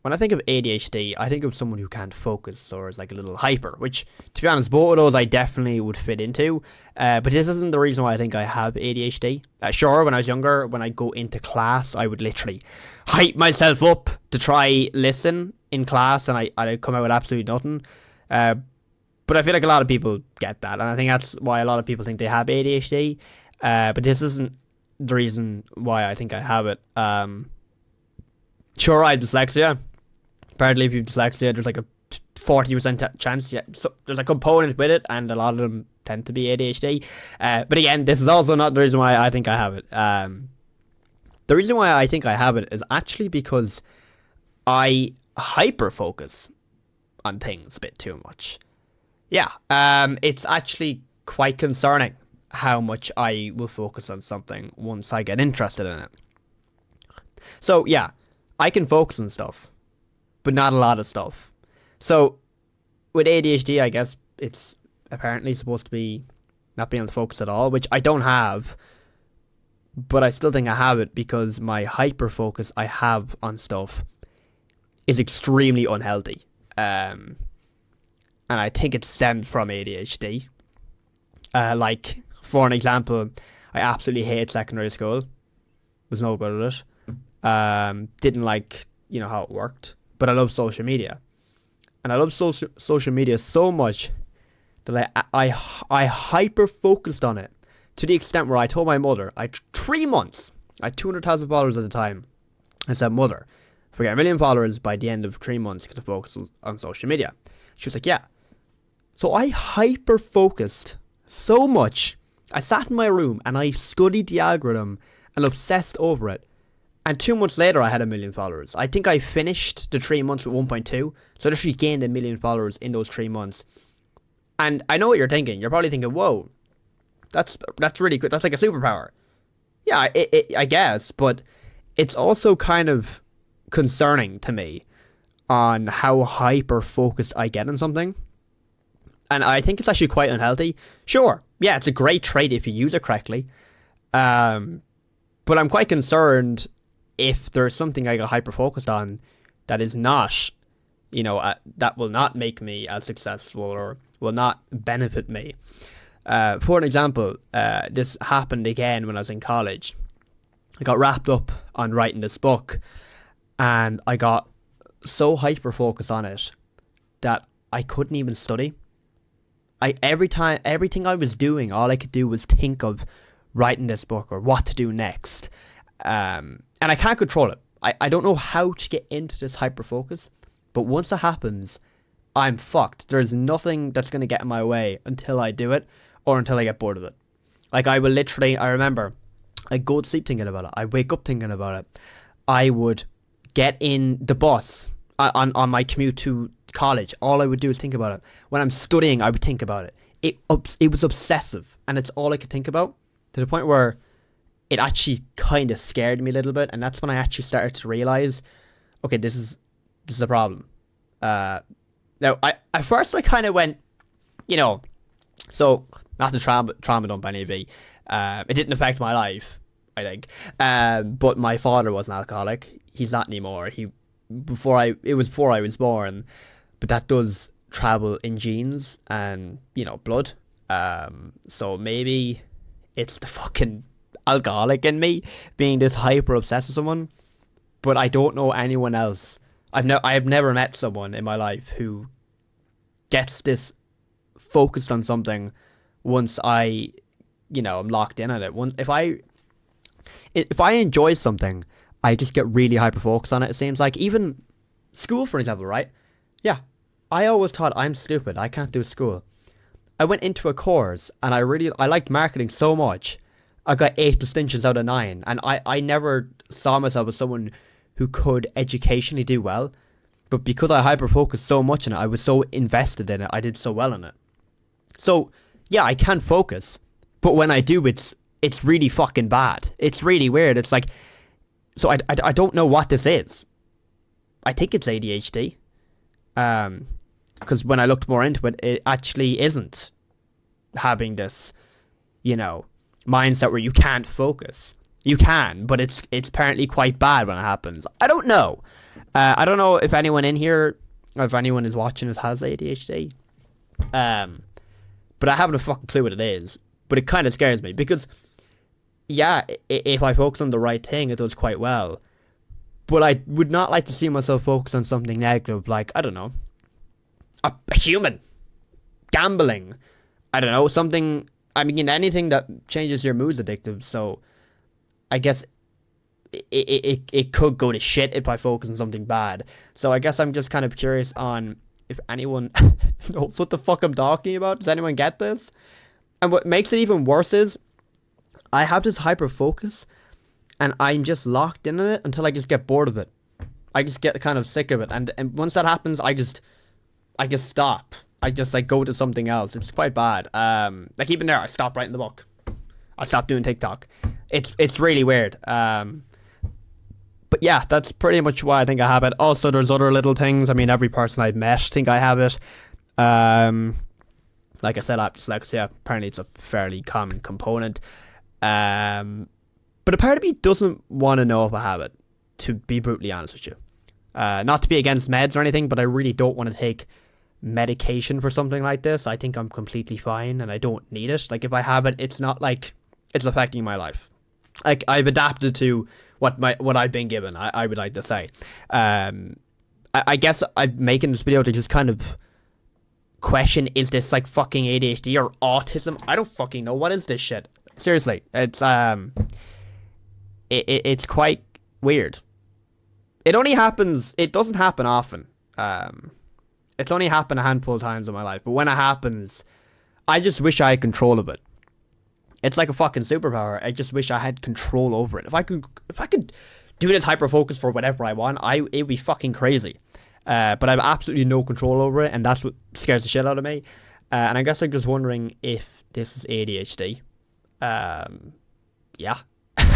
when I think of ADHD, I think of someone who can't focus or is like a little hyper, which, to be honest, both of those I definitely would fit into. But this isn't the reason why I think I have ADHD. Sure, when I was younger, when I go into class, I would literally hype myself up to try listen in class, and I'd come out with absolutely nothing. But I feel like a lot of people get that, and I think that's why a lot of people think they have ADHD. But this isn't the reason why I think I have it. Sure, I have dyslexia. Apparently, if you have dyslexia, there's like a 40% chance. Yeah, so there's a component with it, and a lot of them tend to be ADHD. But again, this is also not the reason why I think I have it. The reason why I think I have it is actually because I hyper focus on things a bit too much. Yeah, it's actually quite concerning how much I will focus on something once I get interested in it. So yeah, I can focus on stuff, but not a lot of stuff. So with ADHD, I guess it's apparently supposed to be not being able to focus at all, which I don't have, but I still think I have it because my hyper focus I have on stuff is extremely unhealthy. And I think it stemmed from ADHD. Like, for an example, I absolutely hated secondary school. Was no good at it. Didn't like, how it worked. But I love social media. And I love social media so much that I hyper focused on it to the extent where I told my mother, 3 months, I had 200,000 followers at the time. I said, Mother, if I get 1 million followers by the end of 3 months, can I focus on social media? She was like, yeah. So I hyper focused so much. I sat in my room and I studied the algorithm and obsessed over it. And 2 months later, I had 1 million followers. I think I finished the 3 months with 1.2. So I literally gained 1 million followers in those 3 months. And I know what you're thinking. You're probably thinking, whoa, that's really good. That's like a superpower. Yeah, I guess. But it's also kind of concerning to me on how hyper focused I get on something. And I think it's actually quite unhealthy. Sure, yeah, it's a great trait if you use it correctly. But I'm quite concerned if there's something I got hyper focused on that is not, that will not make me as successful or will not benefit me. For an example, this happened again when I was in college. I got wrapped up on writing this book, and I got so hyper focused on it that I couldn't even study. Everything I was doing, all I could do was think of writing this book or what to do next. And I can't control it. I don't know how to get into this hyper focus, but once it happens, I'm fucked. There's nothing that's going to get in my way until I do it or until I get bored of it. Like, I remember, I'd go to sleep thinking about it. I'd wake up thinking about it. I would get in the bus on my commute to college. All I would do is think about it. When I'm studying, I would think about it. It was obsessive, and it's all I could think about, to the point where it actually kind of scared me a little bit. And that's when I actually started to realize, okay, this is a problem. Now, at first I kind of went, so not to trauma dump any of it. It didn't affect my life, I think. But my father was an alcoholic. He's not anymore. It was before I was born. But that does travel in genes and, blood. So maybe it's the fucking alcoholic in me being this hyper obsessed with someone. But I don't know anyone else. I have never met someone in my life who gets this focused on something once I'm locked in on it. If I enjoy something, I just get really hyper focused on it. It seems like, even school, for example, right? Yeah, I always thought I'm stupid. I can't do school. I went into a course and I liked marketing so much. I got 8 distinctions out of 9, and I never saw myself as someone who could educationally do well. But because I hyper focused so much on it, I was so invested in it, I did so well in it. So yeah, I can focus, but when I do, it's really fucking bad. It's really weird. It's like, so I don't know what this is. I think it's ADHD. Because when I looked more into it, it actually isn't having this, mindset where you can't focus. You can, but it's apparently quite bad when it happens. I don't know. I don't know if anyone in here, or if anyone is watching this has ADHD. But I haven't a fucking clue what it is. But it kind of scares me because, yeah, if I focus on the right thing, it does quite well. But I would not like to see myself focus on something negative, like, I don't know, a human, gambling, I don't know, something, I mean, anything that changes your mood's addictive, so I guess it could go to shit if I focus on something bad. So I guess I'm just kind of curious on if anyone knows what the fuck I'm talking about. Does anyone get this? And what makes it even worse is I have this hyperfocus and I'm just locked in it until I just get bored of it. I just get kind of sick of it. And once that happens, I just stop. I just like go to something else. It's quite bad. Like even there, I stop writing the book. I stopped doing TikTok. It's really weird. But yeah, that's pretty much why I think I have it. Also, there's other little things. I mean, every person I've met think I have it. Like I said, I have dyslexia. Apparently, it's a fairly common component. But a part of me doesn't want to know if I have it, to be brutally honest with you. Not to be against meds or anything, but I really don't want to take medication for something like this. I think I'm completely fine and I don't need it. Like, if I have it, it's not like it's affecting my life. Like, I've adapted to what I've been given, I would like to say. I guess I'm making this video to just kind of question, is this like fucking ADHD or autism? I don't fucking know. What is this shit? Seriously, it's it's quite weird. It only happens, it doesn't happen often. It's only happened a handful of times in my life, but when it happens, I just wish I had control of it. It's like a fucking superpower. I just wish I had control over it. If I could do this hyperfocus for whatever I want, it'd be fucking crazy. But I have absolutely no control over it, and that's what scares the shit out of me. And I guess I'm just wondering if this is ADHD. Yeah.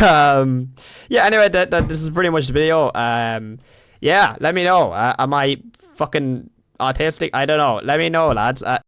Yeah, anyway, this is pretty much the video. Yeah, let me know. Am I fucking autistic? I don't know. Let me know, lads.